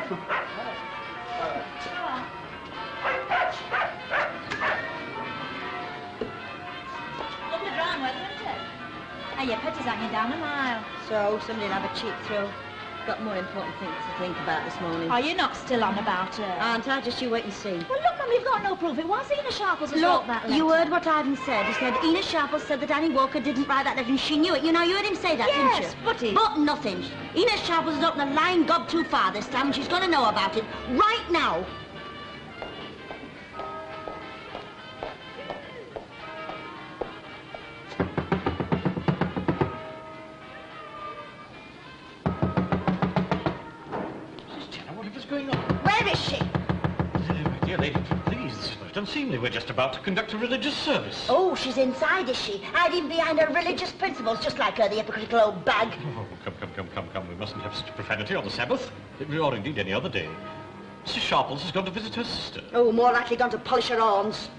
Lovely brown weather, isn't it? Hey, your petty's hanging down a mile. So, somebody'll have a cheap throw. Got more important things to think about this morning. Are you not still on about her? Aren't I? Just you wait and see. Well, look, Mum, you've got no proof. It was Ina Sharples who wrote that letter. You heard what Ivan said. He said Ina Sharples said that Annie Walker didn't write that letter and she knew it. You know, you heard him say that, didn't you? Yes, but he... But nothing. Ina Sharples has opened the line gob too far this time and she's going to know about it right now. Where is she? My dear lady, please, this is most unseemly. We're just about to conduct a religious service. Oh, she's inside, is she? Hiding behind her religious principles, just like her, the hypocritical old bag. Oh, come. We mustn't have such profanity on the Sabbath, or indeed any other day. Mrs. Sharples has gone to visit her sister. Oh, more likely gone to polish her horns.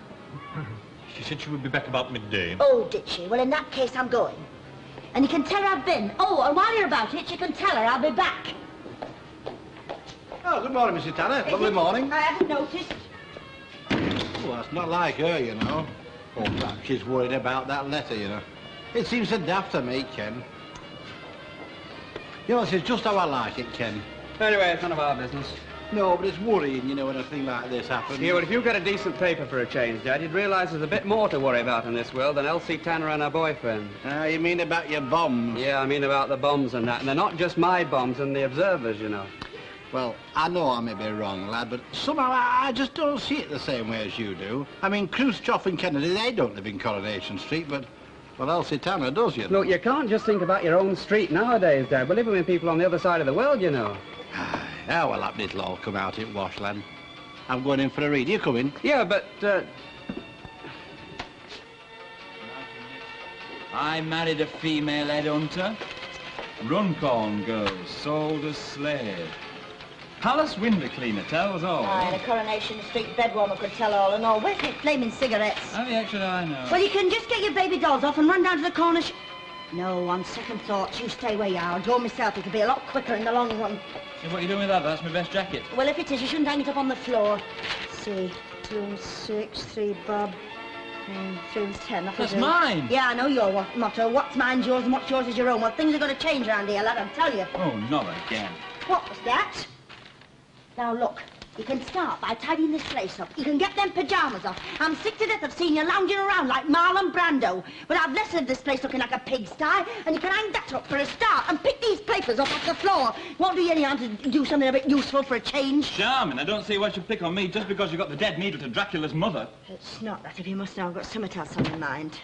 She said she would be back about midday. Oh, did she? Well, in that case, I'm going. And you can tell her I've been. Oh, and while you're about it, you can tell her I'll be back. Oh, good morning, Mrs. Tanner. Lovely morning. I haven't noticed. Oh, that's not like her, you know. Or perhaps she's worried about that letter, you know. It seems so daft to me, Ken. You know, this is just how I like it, Ken. Anyway, it's none of our business. No, but it's worrying, you know, when a thing like this happens. Yeah, well, if you get a decent paper for a change, Dad, you'd realise there's a bit more to worry about in this world than Elsie Tanner and her boyfriend. You mean about your bombs? Yeah, I mean about the bombs and that. And they're not just my bombs and the Observer's, you know. Well, I know I may be wrong, lad, but somehow I just don't see it the same way as you do. I mean, Khrushchev and Kennedy, they don't live in Coronation Street, but, well, Elsie Tanner does, you know. Look, you can't just think about your own street nowadays, Dad. We're living with people on the other side of the world, you know. Ah, well, it'll all come out in wash, lad. I'm going in for a read. You coming? Yeah, but, I married a female headhunter. Runcorn girls, sold as slave. Palace window cleaner tells all. Aye, the Coronation Street bedwarmer could tell all and all. Where's my flaming cigarettes? How the heck should I know? Well, you can just get your baby dolls off and run down to the corner No, on second thoughts, you stay where you are. I'll go myself. It'll be a lot quicker in the long run. Yeah, what are you doing with that? That's my best jacket. Well, if it is, you shouldn't hang it up on the floor. Let's see, 2, 6, 3, bob, 3, 10. That's mine. Yeah, I know your motto. What's mine's yours and what's yours is your own. Well, things are going to change around here, lad, I'll tell you. Oh, not again. What was that? Now, look, you can start by tidying this place up. You can get them pyjamas off. I'm sick to death of seeing you lounging around like Marlon Brando. But I've less of this place looking like a pigsty, and you can hang that up for a start and pick these papers up off the floor. Won't do you any harm to do something a bit useful for a change. Charming. I don't see why you pick on me just because you got the dead needle to Dracula's mother. It's not that, if you must know I've got something else on my mind.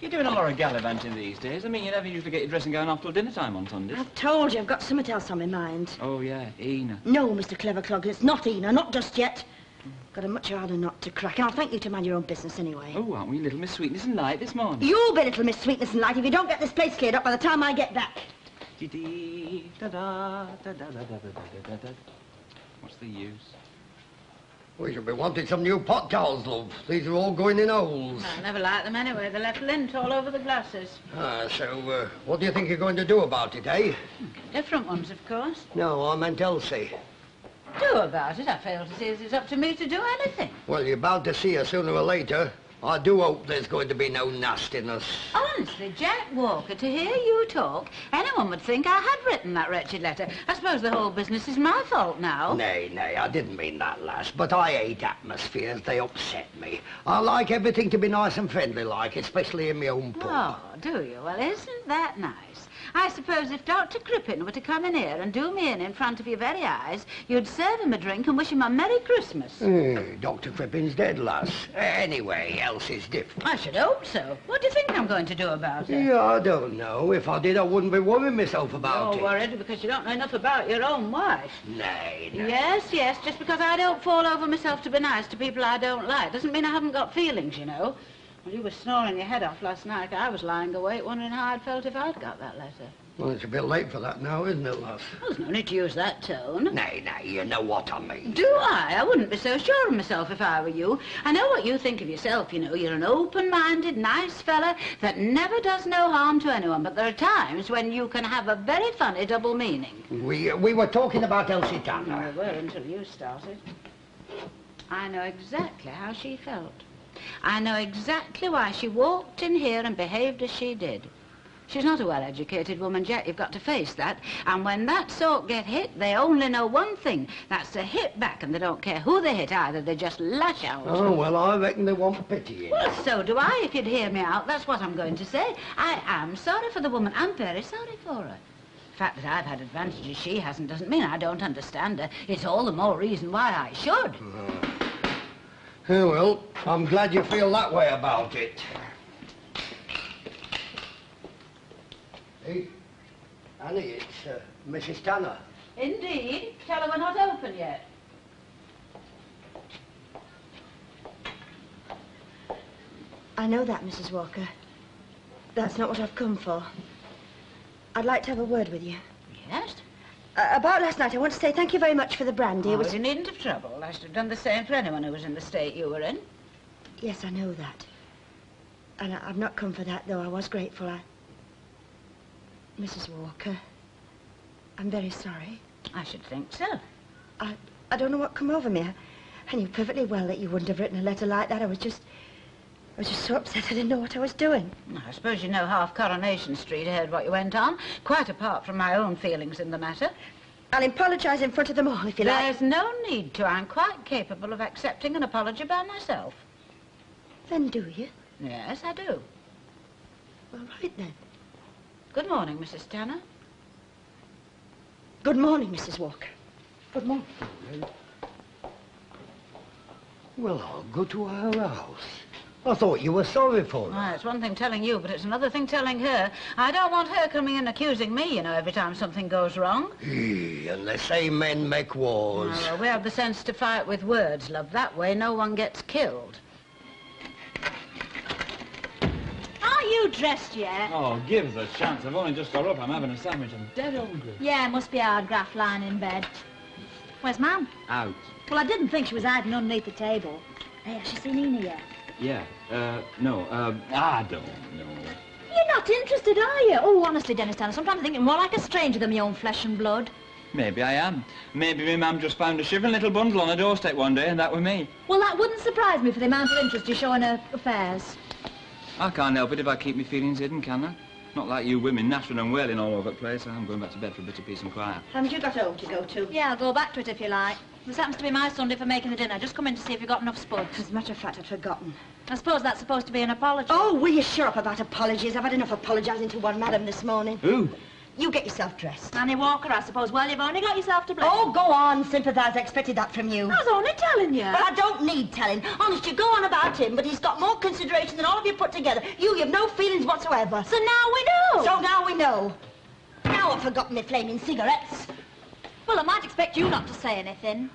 You're doing a lot of gallivanting these days. I mean, you never used to get your dressing gown off till dinner time on Sundays. I've told you I've got something else on my mind. Oh, yeah, Ina. No, Mr. Clever Clog, it's not Ina, not just yet. Got a much harder nut to crack, and I'll thank you to mind your own business anyway. Oh, aren't we little Miss Sweetness and Light this morning? You'll be little Miss Sweetness and Light if you don't get this place cleared up by the time I get back. What's the use? We should be wanting some new pot towels, love. These are all going in holes. I never liked them anyway. They left lint all over the glasses. So, what do you think you're going to do about it, eh? Different ones, of course. No, I meant Elsie. Do about it? I fail to see as it's up to me to do anything. Well, you're bound to see her sooner or later. I do hope there's going to be no nastiness. Honestly, Jack Walker, to hear you talk, anyone would think I had written that wretched letter. I suppose the whole business is my fault now. Nay, I didn't mean that, lass. But I hate atmospheres. They upset me. I like everything to be nice and friendly-like, especially in my own pub. Oh, do you? Well, isn't that nice? I suppose if Dr. Crippen were to come in here and do me in front of your very eyes, you'd serve him a drink and wish him a Merry Christmas. Dr. Crippen's dead, lass. Anyway, Elsie's different. I should hope so. What do you think I'm going to do about it? Yeah, I don't know. If I did, I wouldn't be worrying myself about it. You're worried because you don't know enough about your own wife. Nay. Yes, just because I don't fall over myself to be nice to people I don't like doesn't mean I haven't got feelings, you know. Well, you were snoring your head off last night. I was lying awake wondering how I'd felt if I'd got that letter. Well, it's a bit late for that now, isn't it, lass? Well, there's no need to use that tone. Nay, you know what I mean. Do I? I wouldn't be so sure of myself if I were you. I know what you think of yourself, you know. You're an open-minded, nice fella that never does no harm to anyone. But there are times when you can have a very funny double meaning. We were talking about Elsie Tanner. We were until you started. I know exactly how she felt. I know exactly why she walked in here and behaved as she did. She's not a well-educated woman, Jack. You've got to face that. And when that sort get hit, they only know one thing. That's to hit back, and they don't care who they hit either. They just lash out. Oh, well, I reckon they want pity. Well, so do I, if you'd hear me out. That's what I'm going to say. I am sorry for the woman. I'm very sorry for her. The fact that I've had advantages she hasn't doesn't mean I don't understand her. It's all the more reason why I should. Oh, well, I'm glad you feel that way about it. Hey, Annie, it's Mrs. Tanner. Indeed. Tell her we're not open yet. I know that, Mrs. Walker. That's not what I've come for. I'd like to have a word with you. Yes? About last night, I want to say thank you very much for the brandy. Oh, you needn't have trouble. I should have done the same for anyone who was in the state you were in. Yes, I know that. And I've not come for that, though I was grateful. Mrs. Walker, I'm very sorry. I should think so. I don't know what come over me. I knew perfectly well that you wouldn't have written a letter like that. I was just so upset I didn't know what I was doing. I suppose you know half Coronation Street heard what you went on, quite apart from my own feelings in the matter. I'll apologise in front of them all, if you like. There's no need to. I'm quite capable of accepting an apology by myself. Then do you? Yes, I do. All right, then. Good morning, Mrs. Tanner. Good morning, Mrs. Walker. Good morning. Well, I'll go to her house. I thought you were sorry for her. Well, it's one thing telling you, but it's another thing telling her. I don't want her coming and accusing me, you know, every time something goes wrong. And they say men make wars. Oh, well, we have the sense to fight with words, love. That way no one gets killed. Are you dressed yet? Oh, give us a chance. I've only just got up. I'm having a sandwich. I'm dead hungry. Yeah, must be hard graft lying in bed. Where's Mum? Out. Well, I didn't think she was hiding underneath the table. Hey, has she seen Ina yet? Yeah. No. I don't know. You're not interested, are you? Oh, honestly, Dennis Tanner, sometimes I think you're more like a stranger than my own flesh and blood. Maybe I am. Maybe my mum just found a shivering little bundle on her doorstep one day, and that were me. Well, that wouldn't surprise me for the amount of interest you show in her affairs. I can't help it if I keep my feelings hidden, can I? Not like you women, gnashing and wailing all over the place. I'm going back to bed for a bit of peace and quiet. Haven't you got home to go to? Yeah, I'll go back to it if you like. This happens to be my Sunday for making the dinner. Just come in to see if you've got enough spuds. As a matter of fact, I'd forgotten. I suppose that's supposed to be an apology. Oh, will you shut up about apologies? I've had enough apologising to one madam this morning. Who? You get yourself dressed. Annie Walker, I suppose. Well, you've only got yourself to blame. Oh, go on, sympathise. I expected that from you. I was only telling you. Well, I don't need telling. Honest, you go on about him, but he's got more consideration than all of you put together. You have no feelings whatsoever. So now we know. So now we know. Now I've forgotten my flaming cigarettes. Well, I might expect you not to say anything.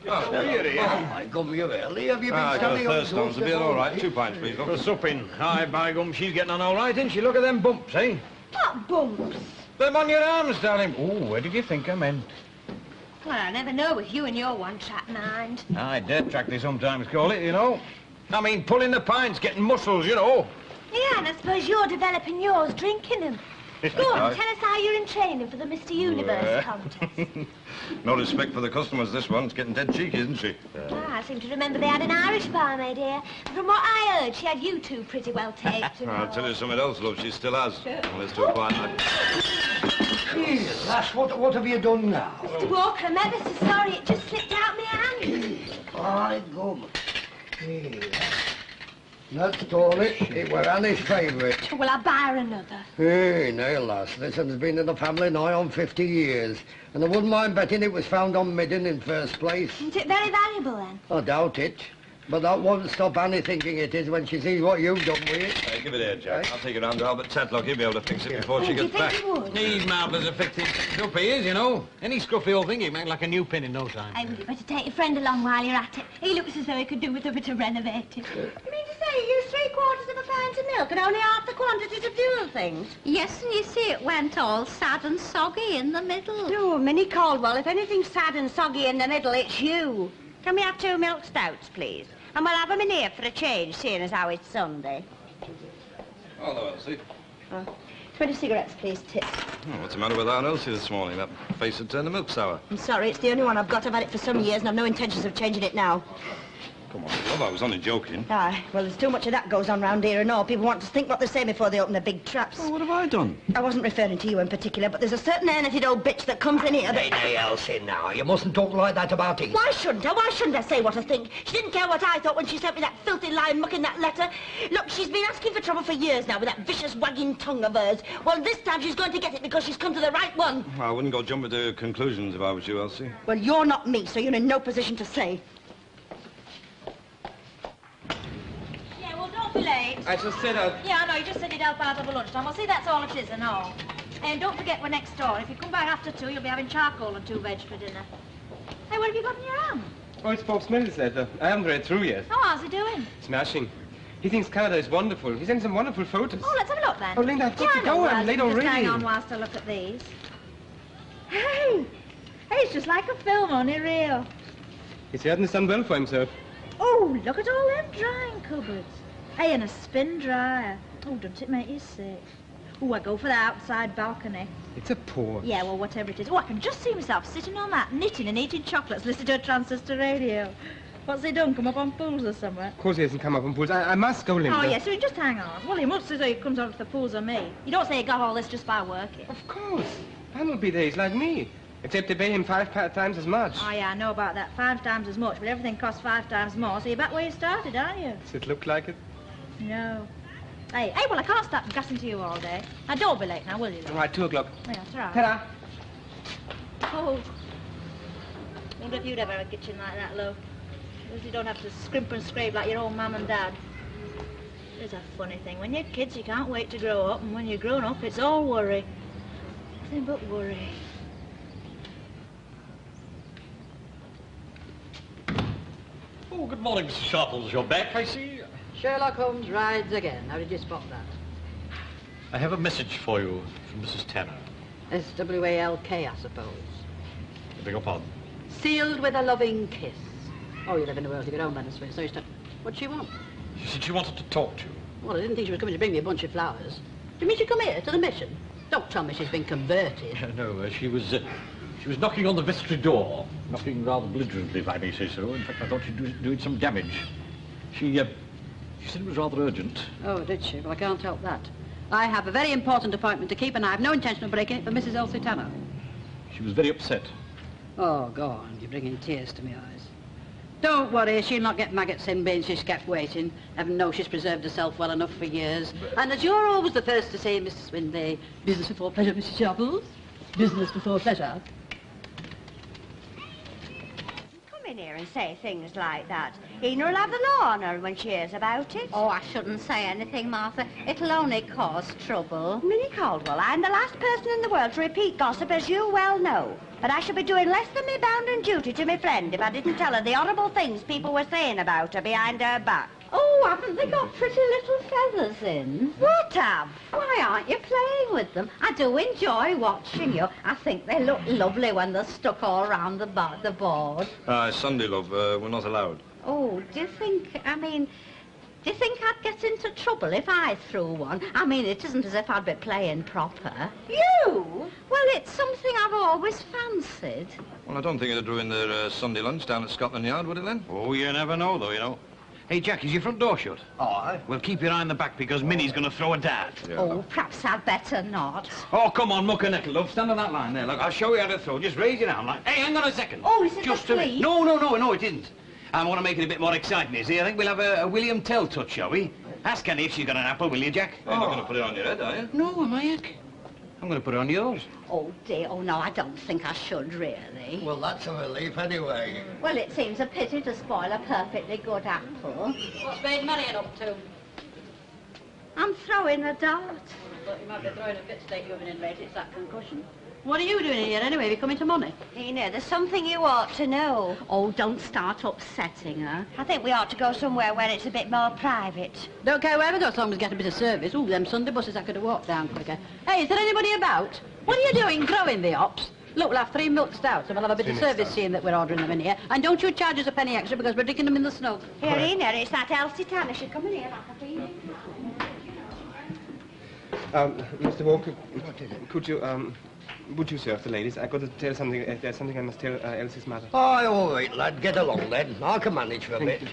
Oh, my gum, you're early. Have you been standing on the doorstep? A beer, all right. 2 pints, please. For supping. Aye, by gum, she's getting on all right, isn't she? Look at them bumps, eh? What bumps? Them on your arms, darling. Oh, where did you think I meant? Well, I never know with you and your one-track mind. Aye, dead track they sometimes call it, you know. I mean, pulling the pints, getting muscles, you know. Yeah, and I suppose you're developing yours, drinking them. Go on, tell us how you're in training for the Mr. Universe contest. No respect for the customers, this one's getting dead cheeky, isn't she? I seem to remember they had an Irish barmaid here. And from what I heard, she had you two pretty well taped. I'll tell you something else, love, she still has. Unless to a quiet night. Jeez, lass, what have you done now? Mr. Walker, I'm ever so sorry. It just slipped out my hand. My gum. Here. That's all it. It were Annie's favourite. Will I buy her another? Hey, no, lass. This one's been in the family nigh on 50 years. And I wouldn't mind betting it was found on Midden in first place. Isn't it very valuable, then? I doubt it. But that won't stop Annie thinking it is when she sees what you've done with it. Hey, give it here, Jack. I'll take it round to Albert Tadlock. He'll be able to fix it before she gets back. He's marvellous effective. Up he is, you know. Any scruffy old thing he'd make like a new pin in no time. Hey, well, you better take your friend along while you're at it. He looks as though he could do with a bit of renovating. You mean to say you used 3/4 of a pint of milk and only half the quantity to do the things? Yes, and you see it went all sad and soggy in the middle. Oh, Minnie Caldwell, if anything's sad and soggy in the middle, it's you. Can we have 2 milk stouts, please? And we'll have them in here for a change, seeing as how it's Sunday. Hello, Elsie. 20 cigarettes, please, Tip. Oh, what's the matter with Aunt Elsie this morning? That face had turned the milk sour. I'm sorry, it's the only one I've got. I've had it for some years and I've no intentions of changing it now. Come on, love, I was only joking. Aye, well, there's too much of that goes on round here and all. People want to think what they say before they open their big traps. Oh, what have I done? I wasn't referring to you in particular, but there's a certain air-netted old bitch that comes in here that... Hey, Elsie, now, you mustn't talk like that about it. Why shouldn't I? Why shouldn't I say what I think? She didn't care what I thought when she sent me that filthy lying muck in that letter. Look, she's been asking for trouble for years now with that vicious wagging tongue of hers. Well, this time she's going to get it because she's come to the right one. I wouldn't go jumping to conclusions if I was you, Elsie. Well, you're not me, so you're in no position to say. Yeah, well, don't be late. I shall sit out. Yeah, I know, you just said you'd help out over lunchtime. Well, see, that's all it is and all. And don't forget we're next door. If you come back after 2, you'll be having charcoal and 2 veg for dinner. Hey, what have you got in your hand? Oh, it's Bob Smith's letter. I haven't read through yet. Oh, how's he doing? Smashing. He thinks Canada is wonderful. He sent some wonderful photos. Oh, let's have a look then. Oh, Linda, I've got to I know, go. well, I'm late you can just already. hang on whilst I look at these. Hey! Hey, it's just like a film, only real. He's certainly done well for himself. Oh, look at all them drying cupboards. Hey, and a spin dryer. Oh, doesn't it make you sick? Oh, I go for the outside balcony. It's a port. Yeah, well, whatever it is. Oh, I can just see myself sitting on that, knitting and eating chocolates, listening to a transistor radio. What's he done? Come up on pools or something? Of course he hasn't come up on pools. I must go, Linda. Oh, yes, so just hang on. Well, he must say he comes on to the pools on me. You don't say he got all this just by working. Of course. Pan will be there. He's like me. Except to pay him 5 times as much. Oh, yeah, I know about that. 5 times as much, but everything costs 5 times more, so you're back where you started, aren't you? Does it look like it? No. Hey, well, I can't stop gassing to you all day. Now, don't be late now, will you, love? All right, 2 o'clock. Yeah, that's all right. Ta-da. Oh. Wonder if you'd ever have a kitchen like that, love. At least you don't have to scrimp and scrape like your own mum and dad. It's a funny thing. When you're kids, you can't wait to grow up, and when you're grown up, it's all worry. Nothing but worry. Oh, good morning, Mr. Sharples. You're back, I see. Sherlock Holmes rides again. How did you spot that? I have a message for you from Mrs. Tanner. S-W-A-L-K, I suppose. I beg your pardon. Sealed with a loving kiss. Oh, you live in a world of your own, Mrs. Smith, so you start... What'd she want? She said she wanted to talk to you. Well, I didn't think she was coming to bring me a bunch of flowers. Do you mean she'd come here, to the mission? Don't tell me she's been converted. No, she was knocking on the vestry door. Knocking rather belligerently, if I may say so. In fact, I thought she'd do doing some damage. She said it was rather urgent. Oh, did she? Well, I can't help that. I have a very important appointment to keep, and I have no intention of breaking it for Mrs. Elsie Tanner. She was very upset. Oh, go on. You're bringing tears to my eyes. Don't worry, she'll not get maggots in being she's kept waiting. Heaven knows she's preserved herself well enough for years. And as you're always the first to say, Mr. Swindley, business before pleasure, Mrs. Sharples. Business before pleasure. Come in here and say things like that. Ena will have the law on her when she hears about it. Oh, I shouldn't say anything, Martha. It'll only cause trouble. Minnie Caldwell, I'm the last person in the world to repeat gossip, as you well know. But I should be doing less than me bounden duty to my friend if I didn't tell her the horrible things people were saying about her behind her back. Oh, haven't they got pretty little feathers in? What have? Why aren't you playing with them? I do enjoy watching you. I think they look lovely when they're stuck all round the board. Sunday, love. We're not allowed. Oh, do you think I'd get into trouble if I threw one? I mean, it isn't as if I'd be playing proper. You? Well, it's something I've always fancied. Well, I don't think it'd ruin their Sunday lunch down at Scotland Yard, would it, then? Oh, you never know, though, you know. Hey, Jack, is your front door shut? Aye. Well, keep your eye on the back because Minnie's going to throw a dart. Yeah, Oh, perhaps I'd better not. Oh, come on, muck a nettle, love. Stand on that line there. Look, I'll show you how to throw. Just raise your arm like... Hey, hang on a second. Oh, is it Just the a minute. police? No, it isn't. I want to make it a bit more exciting, you see. I think we'll have a William Tell touch, shall we? Ask Annie if she's got an apple, will you, Jack? You're not going to put it on your head, are you? No, am I, Jack? I'm going to put it on yours. Oh, dear. Oh, no, I don't think I should, really. Well, that's a relief anyway. Well, it seems a pity to spoil a perfectly good apple. What's Maid Marian up to? I'm throwing a dart. I thought you might be throwing a fit to take you in late. It's that concussion. What are you doing here anyway? Have you come into money? Tina, there's something you ought to know. Oh, don't start upsetting her. I think we ought to go somewhere where it's a bit more private. Don't care where we go, as long as we get a bit of service. Ooh, them Sunday buses I could have walked down quicker. Hey, is there anybody about? What are you doing, growing the ops? Look, we'll have 3 milk stouts and we'll have a bit of service seeing that we're ordering them in here. And don't you charge us a penny extra because we're drinking them in the snug. Here, Ina, it's that Elsie Tanner. She's coming here like a feeling. Mr. Walker, could you, would you serve the ladies? I've got to tell something, there's something I must tell Elsie's mother. Oh, all right, lad, get along then. I can manage for a bit. Is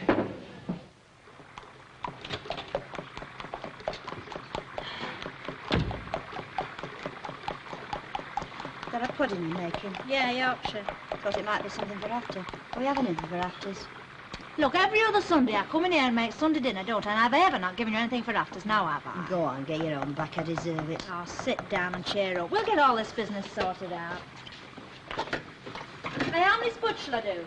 that a pudding you're making? Yeah, Yorkshire. Thought it might be something for after. Are we having anything for afters? Look, every other Sunday I come in here and make Sunday dinner, don't I? And I've ever not given you anything for afters, now have I? Go on, get your own back. I deserve it. Oh, sit down and cheer up. We'll get all this business sorted out. Hey, how many spuds shall I do?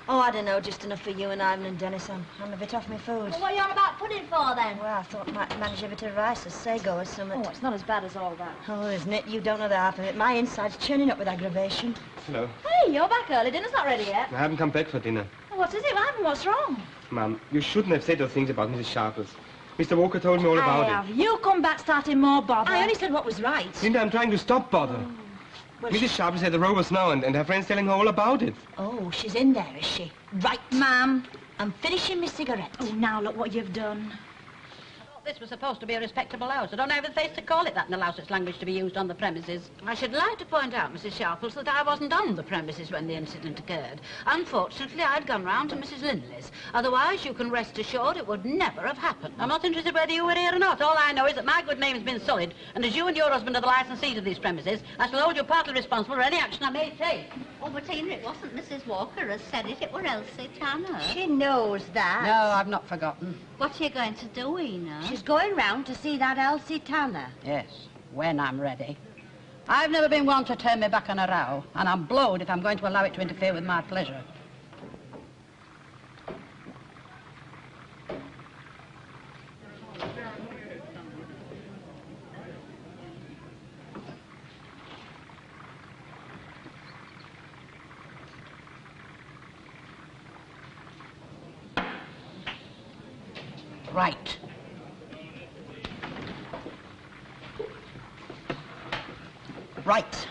Oh, I don't know, just enough for you and Ivan and Dennis. I'm a bit off my food. Well, what are you on about pudding for, then? Well, I thought I might manage a bit of rice or sago or something. Oh, it's not as bad as all that. Oh, isn't it? You don't know the half of it. My inside's churning up with aggravation. Hello. Hey, you're back early. Dinner's not ready yet. I haven't come back for dinner. Oh, what is it, Ivan? What's wrong? Ma'am, you shouldn't have said those things about Mrs. Sharples. Mr. Walker told me all about it. You come back starting more bother. I only said what was right. Linda, I'm trying to stop bother. Well, Mrs. Sharples had the row of snow and her friend's telling her all about it. Oh, she's in there, is she? Right, ma'am. I'm finishing my cigarette. Oh, now look what you've done. This was supposed to be a respectable house. I don't have the face to call it that in the Lausitz language to be used on the premises. I should like to point out, Mrs. Sharples, that I wasn't on the premises when the incident occurred. Unfortunately, I'd gone round to Mrs. Linley's. Otherwise, you can rest assured it would never have happened. I'm not interested whether you were here or not. All I know is that my good name's been sullied, and as you and your husband are the licensees of these premises, I shall hold you partly responsible for any action I may take. Oh, but Tina, it wasn't Mrs. Walker as said it. It were Elsie Tanner. She knows that. No, I've not forgotten. What are you going to do, Ina? She's going round to see that Elsie Tanner. Yes, when I'm ready. I've never been one to turn my back on a row, and I'm blowed if I'm going to allow it to interfere with my pleasure. Right. Right.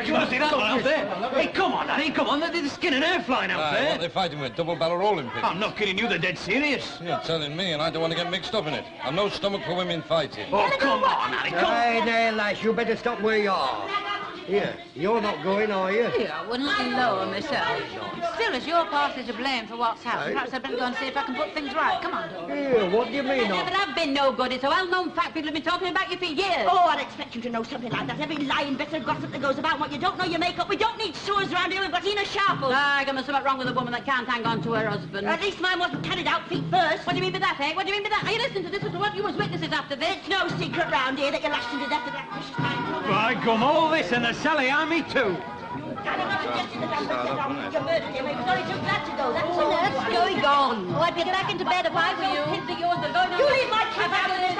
You want to see that one out there? Hey, come on, Danny, come on. There's skin and hair flying out there. What are they fighting with? Double-barrel rolling pins? I'm not kidding you. They're dead serious. You're telling me, and I don't want to get mixed up in it. I've no stomach for women fighting. Oh, come on, Danny, come on. Hey, there, lass, you better stop where you are. Here, you're not going, are you? Yeah, I wouldn't lower myself. Still, it's your party to blame for what's happened. Perhaps I'd better go and see if I can put things right. Come on, Dora. Here, what do you mean? There have been no good. It's a well-known fact. People have been talking about you for years. Oh, I'd expect you to know something like that. Every lying bit of gossip that goes about what you don't know you make up. We don't need sewers around here. We've got Ina Sharples. I got something wrong with a woman that can't hang on to her husband. At least mine wasn't carried out feet first. What do you mean by that, eh? What do you mean by that? Are you listening to this or to what you was witnesses after this? It's no secret round here that you're lashed to death of that fish time. By gum, all this and the Sally Army too. I'm not suggesting that you murdered him. He was only too glad to go. That's all. What's going on? Oh, I'd be back into bed if I were you. Kids of yours are going on. You leave my kids out of this.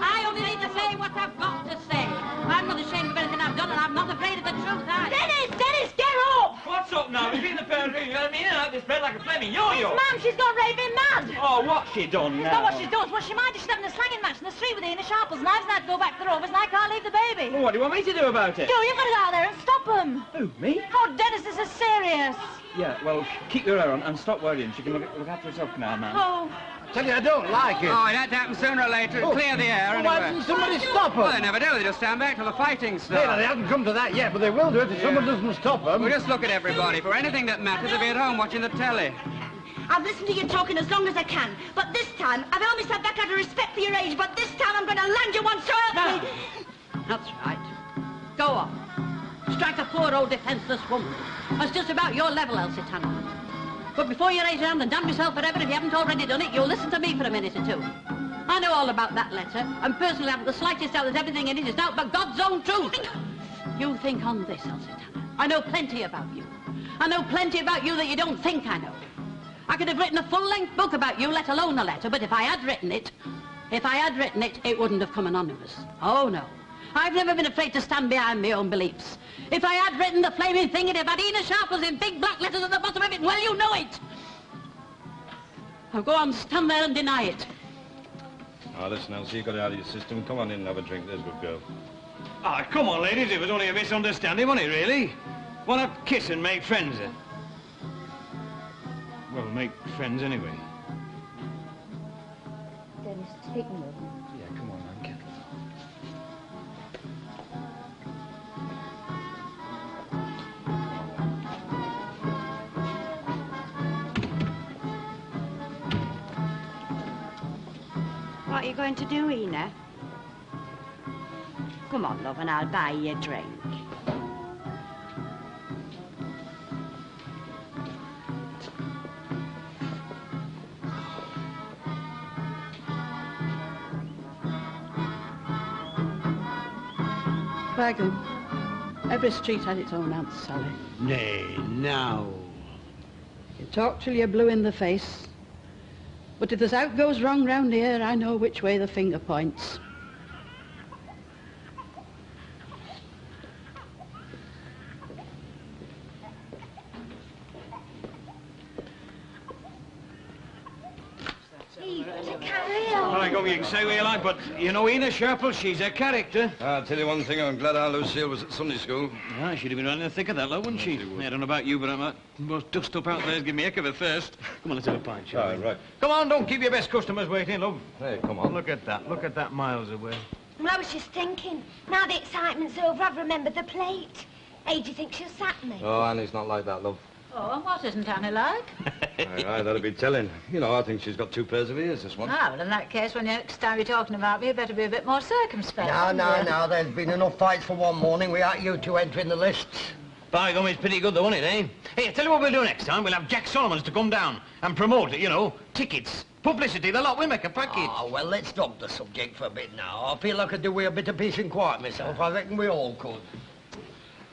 I only need to say what I've got to say. I'm not ashamed of anything I've done, and I'm not afraid of the truth either. Dennis, get up! What's up now? You've been in the fair ring. You let me in and out this bed like a flaming yo-yo. Ma'am, she's gone raving mad. Oh, what's she done It's now? not what she's done. It's what she might do. She's having a slanging match in the street with Ina Sharples, and I've had to go back to the rovers, and I can't leave the baby. Well, what do you want me to do about it? Joe, you've got to go out there and stop them. Who, me? Oh, Dennis, this is serious. Yeah, well, keep your hair on and stop worrying. She can look after herself now, man. Oh. Tell you, I don't like it. Oh, it had to happen sooner or later. It'd clear the air Well, why anyway. didn't somebody stop Well, they them? never do. They just stand back till the fighting Hey, they starts. haven't come to that yet, but they will do it if someone doesn't stop them. We'll just look at everybody. For anything that matters, they'll be at home watching the telly. I've listened to you talking as long as I can, but this time, I've only sat back out of respect for your age, but this time I'm going to land you one so help me. That's right. Go on. strike a poor old defenceless woman. That's just about your level, Elsie Tanner. But before you raise your hand and damn yourself forever, if you haven't already done it, you'll listen to me for a minute or two. I know all about that letter, and personally haven't the slightest doubt that everything in it is out but God's own truth. You think on this, Elsie Tanner. I know plenty about you. I know plenty about you that you don't think I know. I could have written a full-length book about you, let alone a letter, but if I had written it, it wouldn't have come anonymous. Oh, no. I've never been afraid to stand behind my own beliefs. If I had written the flaming thing, it'd have had Ena Sharples in big black letters at the bottom of it, well, you know it. Now go on, stand there and deny it. Oh, listen, Elsie, you got it out of your system. Come on in and have a drink. There's a good girl. Ah, come on, ladies. It was only a misunderstanding, wasn't it, really? Why not kiss and make friends? Well, make friends anyway. Dennis, take me over. Yeah, come on, man, get What are you going to do, Ena? Come on, love, and I'll buy you a drink. Wagon. Every street had its own Aunt Sally. Nay, now. You talk till you're blue in the face. But if there's out goes wrong round here, I know which way the finger points. All right, go, you can say what you like, but you know Ena Sharples, she's a character. I'll tell you one thing, I'm glad our Lucille was at Sunday school. Ah, she'd have been right in the thick of that, love, wouldn't she? I don't know about you, but I'm most dust up out there. Give me a heck of a thirst. Come on, let's have a pint, shall we? Right. Come on, don't keep your best customers waiting, love. Hey, come on. Look at that miles away. Well, I was just thinking, now the excitement's over, I've remembered the plate. Hey, do you think she'll sack me? Oh, Annie's not like that, love. Oh, and what isn't Annie like? Aye, that'd be telling. You know, I think she's got 2 pairs of ears, this one. Ah, well, in that case, when next time you're talking about me, you better be a bit more circumspect. No, there's been enough fights for one morning without you two entering the lists. By gum, it's pretty good though, isn't it, eh? Hey, I tell you what we'll do next time. We'll have Jack Solomons to come down and promote it, you know. Tickets, publicity, the lot. We'll make a package. Oh, well, let's drop the subject for a bit now. I feel I could do with a bit of peace and quiet myself. I reckon we all could.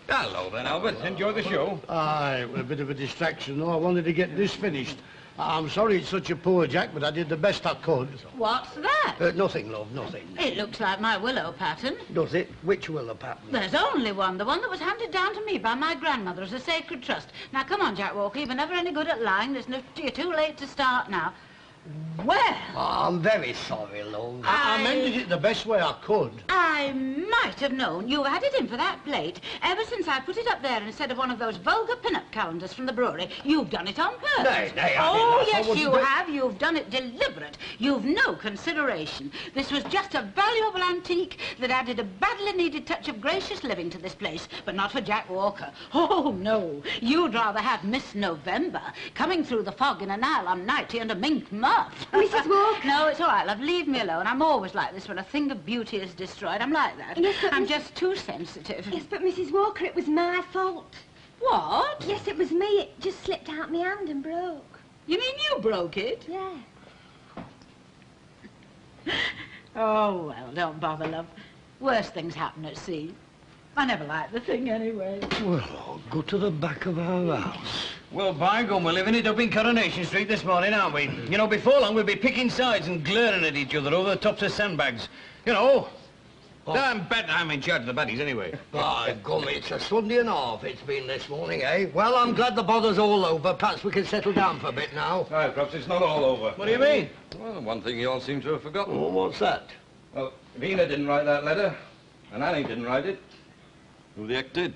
Hello then, Albert. Enjoy the show. Aye, it was a bit of a distraction, though. I wanted to get this finished. I'm sorry it's such a poor Jack, but I did the best I could. What's that? Nothing, love, nothing. It looks like my willow pattern. Does it? Which willow pattern? There's only one, the one that was handed down to me by my grandmother as a sacred trust. Now, come on, Jack Walker, you were never any good at lying. You're too late to start now. Well... Oh, I'm very sorry, love. I mended it the best way I could. I might have known you had it in for that plate. Ever since I put it up there instead of one of those vulgar pin-up calendars from the brewery, you've done it on purpose. Nay, oh, yes, you have. You've done it deliberate. You've no consideration. This was just a valuable antique that added a badly needed touch of gracious living to this place, but not for Jack Walker. Oh, no. You'd rather have Miss November coming through the fog in a nylon nightie and a mink muff. Mrs. Walker? No, it's all right, love. Leave me alone. I'm always like this when a thing of beauty is destroyed. I'm like that. Yes, but I'm just too sensitive. Yes, but Mrs. Walker, it was my fault. What? Yes, it was me. It just slipped out my hand and broke. You mean you broke it? Yeah. Oh, well, don't bother, love. Worse things happen at sea. I never liked the thing anyway. Well, I'll go to the back of our house. Well, by gum, we're living it up in Coronation Street this morning, aren't we? You know, before long we'll be picking sides and glaring at each other over the tops of sandbags. You know. Oh. I'm in charge of the baddies anyway. By gum, it's a Sunday and a half it's been this morning, eh? Well, I'm glad the bother's all over. Perhaps we can settle down for a bit now. Aye, perhaps it's not all over. What do you mean? Well, one thing you all seem to have forgotten. Oh, what's that? Well, if Ena didn't write that letter, and Annie didn't write it, who the heck did?